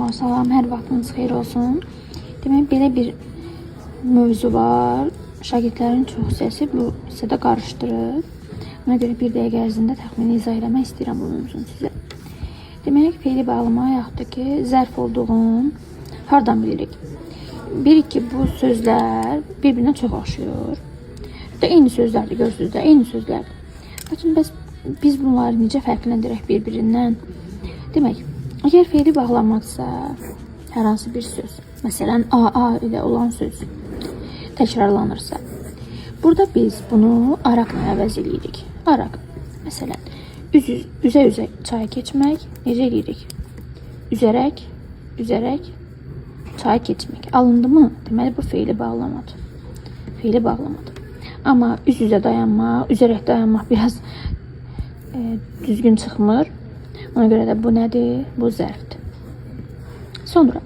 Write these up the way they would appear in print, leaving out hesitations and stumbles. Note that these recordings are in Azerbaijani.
Salam, hər vaxtınız xeyir olsun. Demək, belə bir mövzu var. Şagirdlərin çox hissəsi bu hissədə qarışdırır. Ona görə bir dəqiqə ərzində təxmini izah eləmək istəyirəm bu mövzunu sizə. Demək, feili bağlama yaxud da ki, zərf olduğun hardan bilirik? Bilir ki, bu sözlər bir-birinə çox oxşuyur. Eyni sözlərdir, görürsünüz də, eyni sözlərdir. Lakin biz bunları necə fərqləndirək bir-birindən? Demək, əgər feili bağlamaqsa, hər hansı bir söz, məsələn, AA ilə olan söz təkrarlanırsa, burada biz bunu araqla əvəz edirik. Araq, məsələn, üzə-üzə çay keçmək, necə edirik? Üzərək, çay keçmək. Alındı mı? Deməli, bu feili bağlamadır. Feili bağlamadır. Amma üz-üzə dayanmaq, üzərək dayanmaq biraz düzgün çıxmır. Ona görə də bu nədir? Bu zərfdir. Sonra,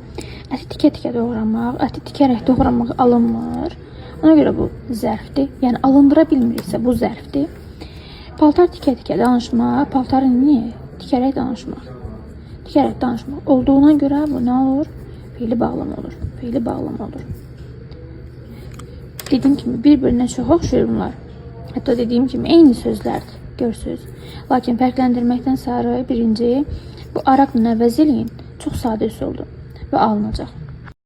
əti tikə-tikə doğramaq, əti tikərək doğramaq alınmır. Ona görə bu zərfdir. Yəni, alındıra bilmiriksə bu zərfdir. Paltar tikə-tikə danışmaq, paltarı niyə? Tikərək danışmaq. Tikərək danışmaq olduğuna görə bu nə olur? Feili bağlama olur. Feili bağlama olur. Dediyim kimi, bir-birinə çox oxşuyur bunlar. Hətta dediyim kimi, eyni sözlərdir. Görürsünüz. Lakin fərqləndirməkdən sarı birinci bu araqla əvəz eləyin. Çox sadə üsuldür və alınacaq.